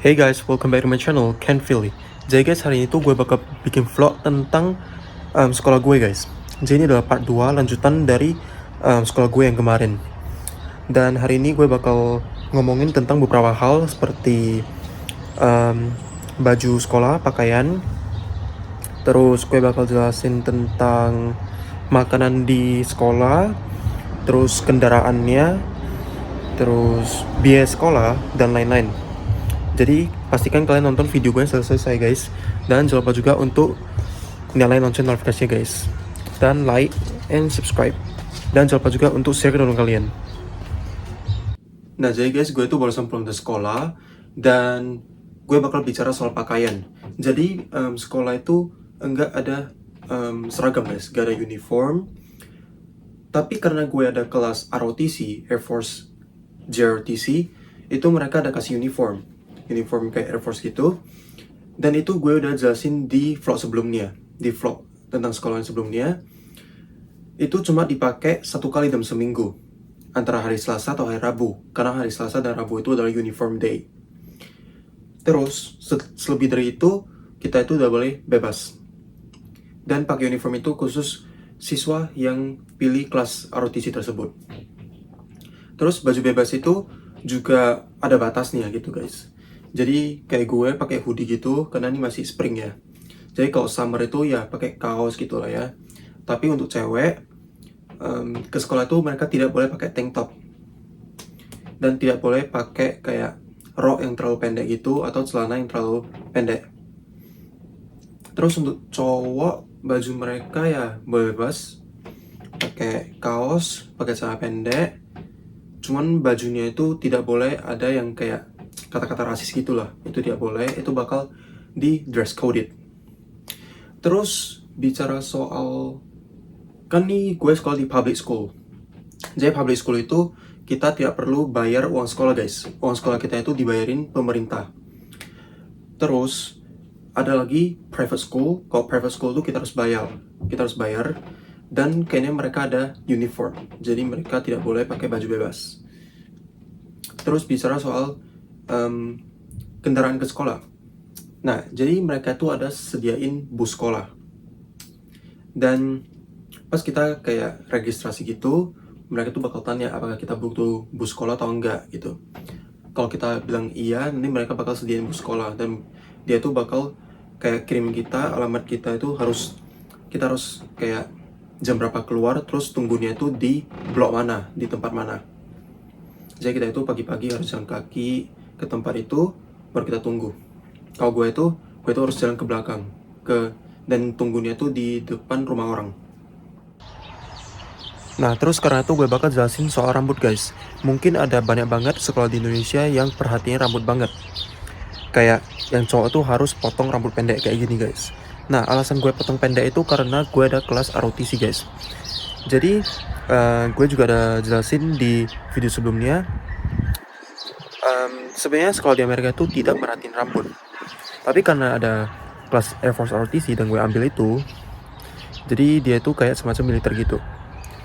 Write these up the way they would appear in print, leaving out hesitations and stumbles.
Hey guys, welcome back to my channel, Ken Philly. Jadi guys, hari ini tuh gue bakal bikin vlog tentang sekolah gue guys. Jadi ini adalah part 2 lanjutan dari sekolah gue yang kemarin. Dan hari ini gue bakal ngomongin tentang beberapa hal seperti baju sekolah, pakaian. Terus gue bakal jelasin tentang makanan di sekolah, terus kendaraannya, terus biaya sekolah, dan lain-lain. Jadi pastikan kalian nonton video gue selesai guys. Dan jangan lupa juga untuk nyalain lonceng notifikasinya guys. Dan like and subscribe. Dan jangan lupa juga untuk share ke teman kalian. Nah jadi guys, gue itu baru pulang dari sekolah. Dan gue bakal bicara soal pakaian. Jadi sekolah itu enggak ada seragam guys, gak ada uniform. Tapi karena gue ada kelas ROTC, Air Force JROTC, itu mereka ada kasih uniform kayak Air Force gitu. Dan itu gue udah jelasin di vlog sebelumnya, di vlog tentang sekolah yang sebelumnya. Itu cuma dipakai 1 kali dalam seminggu, antara hari Selasa atau hari Rabu, karena hari Selasa dan Rabu itu adalah uniform day. Terus selebih dari itu kita itu udah boleh bebas. Dan pakai uniform itu khusus siswa yang pilih kelas ROTC tersebut. Terus baju bebas itu juga ada batasnya gitu guys. Jadi kayak gue pakai hoodie gitu karena ini masih spring ya. Jadi kalau summer itu ya pakai kaos gitu lah ya. Tapi untuk cewek ke sekolah itu mereka tidak boleh pakai tank top. Dan tidak boleh pakai kayak rok yang terlalu pendek gitu atau celana yang terlalu pendek. Terus untuk cowok, baju mereka ya bebas, pakai kaos, pakai celana pendek. Cuman bajunya itu tidak boleh ada yang kayak kata-kata rasis gitulah, itu tidak boleh, itu bakal di dress coded. Terus bicara soal, kan nih gue sekolah di public school. Jadi public school itu kita tidak perlu bayar uang sekolah guys. Uang sekolah kita itu dibayarin pemerintah. Terus ada lagi private school. Kalau private school itu kita harus bayar. Dan kayaknya mereka ada uniform, jadi mereka tidak boleh pakai baju bebas. Terus bicara soal kendaraan ke sekolah. Nah, jadi mereka tuh ada sediain bus sekolah. Dan pas kita kayak registrasi gitu, mereka tuh bakal tanya apakah kita butuh bus sekolah atau enggak gitu. Kalau kita bilang iya, nanti mereka bakal sediain bus sekolah. Dan dia tuh bakal kayak kirim kita, alamat kita itu kita harus kayak jam berapa keluar, terus tunggunya itu di blok mana, di tempat mana. Jadi kita itu pagi-pagi harus jalan kaki ke tempat itu, baru kita tunggu. Kalau gue itu harus jalan ke belakang, dan tunggunya itu di depan rumah orang. Nah terus karena itu gue bakal jelasin soal rambut guys. Mungkin ada banyak banget sekolah di Indonesia yang perhatian rambut banget. Kayak yang cowok tuh harus potong rambut pendek kayak gini guys. Nah alasan gue potong pendek itu karena gue ada kelas ROTC guys. Jadi gue juga ada jelasin di video sebelumnya. Sebenarnya sekolah di Amerika itu tidak merhatiin rambut. Tapi karena ada kelas Air Force ROTC dan gue ambil itu, jadi dia itu kayak semacam militer gitu.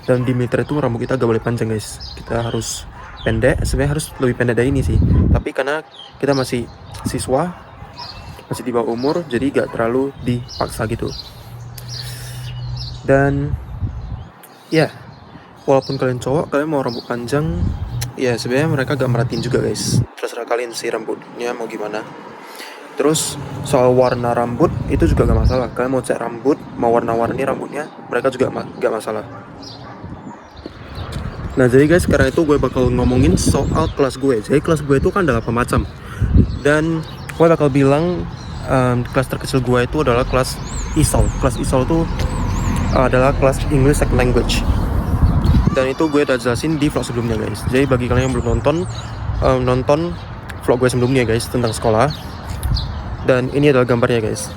Dan di militer itu rambut kita gak boleh panjang guys. Kita harus pendek, sebenarnya harus lebih pendek dari ini sih. Tapi karena kita masih siswa, masih di bawah umur, jadi gak terlalu dipaksa gitu. Dan ya, walaupun kalian cowok, kalian mau rambut panjang, ya sebenarnya mereka gak merhatiin juga guys. Terserah kalian sih rambutnya mau gimana. Terus soal warna rambut itu juga gak masalah. Kalian mau cat rambut, mau warna-warni rambutnya, mereka juga gak masalah. Nah jadi guys, sekarang itu gue bakal ngomongin soal kelas gue. Jadi kelas gue itu kan ada 8 macam. Dan gue bakal bilang kelas terkecil gue itu adalah kelas ESOL. Kelas ESOL itu adalah kelas English Second Language. Dan itu gue udah jelasin di vlog sebelumnya guys. Jadi bagi kalian yang belum nonton vlog gue sebelumnya guys tentang sekolah. Dan ini adalah gambarnya guys.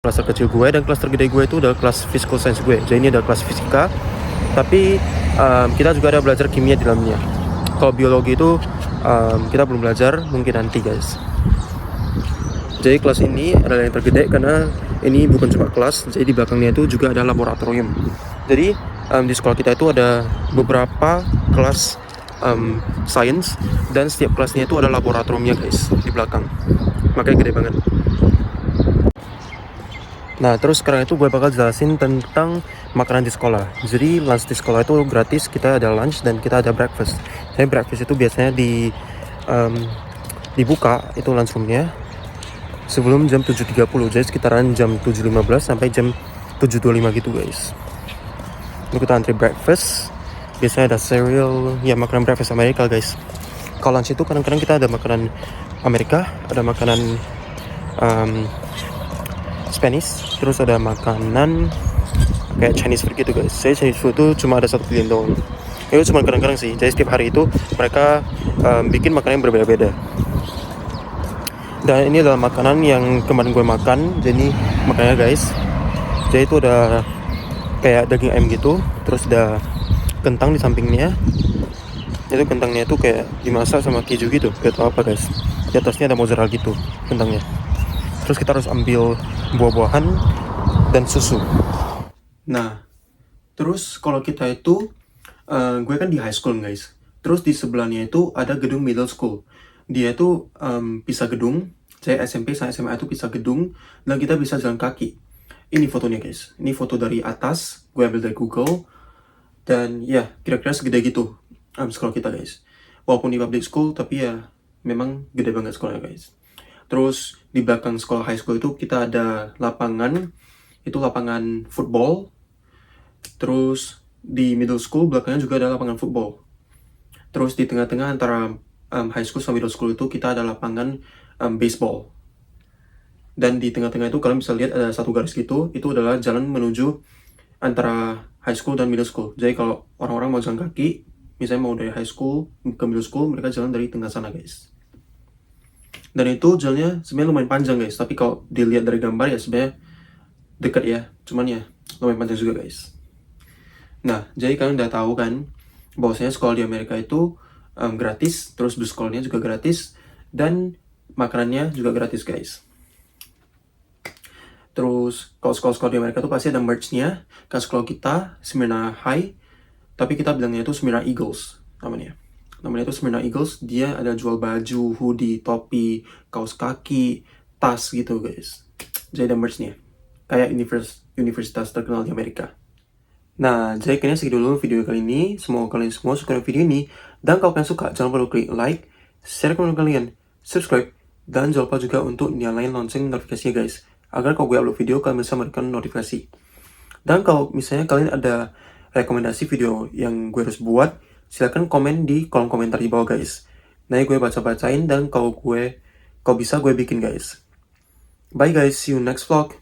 Kelas terkecil gue dan kelas tergede gue itu adalah kelas physical science gue. Jadi ini adalah kelas fisika, tapi kita juga ada belajar kimia di dalamnya. Kalau biologi itu kita belum belajar, mungkin nanti guys. Jadi kelas ini adalah yang tergede karena ini bukan cuma kelas, jadi di belakangnya itu juga ada laboratorium. Jadi di sekolah kita itu ada beberapa kelas sains, dan setiap kelasnya itu ada laboratoriumnya guys di belakang. Makanya gede banget. Nah, terus sekarang itu gue bakal jelasin tentang makanan di sekolah. Jadi lunch di sekolah itu gratis, kita ada lunch dan kita ada breakfast. Jadi breakfast itu biasanya dibuka itu lunchroomnya sebelum jam 7.30, jadi sekitaran jam 7.15 sampai jam 7.25 gitu guys. Lalu kita antri breakfast, biasanya ada cereal, ya makanan breakfast Amerika guys. Kalau lunch itu kadang-kadang kita ada makanan Amerika, ada makanan Spanish, terus ada makanan kayak Chinese food gitu guys. Saya Chinese food itu cuma ada satu pilihan doang. Itu cuma kadang-kadang sih. Jadi setiap hari itu mereka bikin makanan yang berbeda-beda. Dan ini adalah makanan yang kemarin gue makan. Jadi makanya guys, jadi itu ada kayak daging ayam gitu, terus ada kentang di sampingnya. Itu kentangnya itu kayak dimasak sama keju gitu, gak tau apa guys. Di atasnya ada mozzarella gitu kentangnya. Terus kita harus ambil buah-buahan dan susu. Nah, terus kalau kita itu gue kan di high school guys. Terus di sebelahnya itu ada gedung middle school. Dia itu pisah gedung. Saya SMP sama SMA itu pisah gedung, dan kita bisa jalan kaki. Ini fotonya guys. Ini foto dari atas, gue ambil dari Google. Dan ya, kira-kira segede gitu sekolah kita guys. Walaupun di public school, tapi ya memang gede banget sekolahnya guys. Terus di belakang sekolah high school itu kita ada lapangan, itu lapangan football. Terus di middle school belakangnya juga ada lapangan football. Terus di tengah-tengah antara high school sama middle school itu kita ada lapangan baseball. Dan di tengah-tengah itu kalian bisa lihat ada satu garis gitu, itu adalah jalan menuju antara high school dan middle school. Jadi kalau orang-orang mau jalan kaki, misalnya mau dari high school ke middle school, mereka jalan dari tengah sana guys. Dan itu jalannya sebenarnya lumayan panjang guys, tapi kalau dilihat dari gambar ya sebenarnya dekat ya, cuman ya lumayan panjang juga guys. Nah, jadi kalian udah tahu kan bahwasanya sekolah di Amerika itu gratis, terus bus sekolahnya juga gratis, dan makanannya juga gratis guys. Terus kalau sekolah-sekolah di Amerika itu pasti ada merch-nya. Kan sekolah kita Smyrna High, tapi kita bilangnya itu Smyrna Eagles namanya. Namanya itu Smyrna Eagles. Dia ada jual baju, hoodie, topi, kaos kaki, tas gitu guys. Jadi ada merch-nya, kayak universitas terkenal di Amerika. Nah, jadi kayaknya segitu dulu video kali ini. Semoga kalian semua suka video ini. Dan kalau kalian suka, jangan lupa klik like, share ke teman kalian, subscribe, dan jangan lupa juga untuk nyalain lonceng notifikasinya guys, agar kalau gue upload video, kalian bisa mendapatkan notifikasi. Dan kalau misalnya kalian ada rekomendasi video yang gue harus buat, silahkan komen di kolom komentar di bawah guys. Nanti gue baca-bacain, dan kalau bisa gue bikin guys. Bye guys, see you next vlog.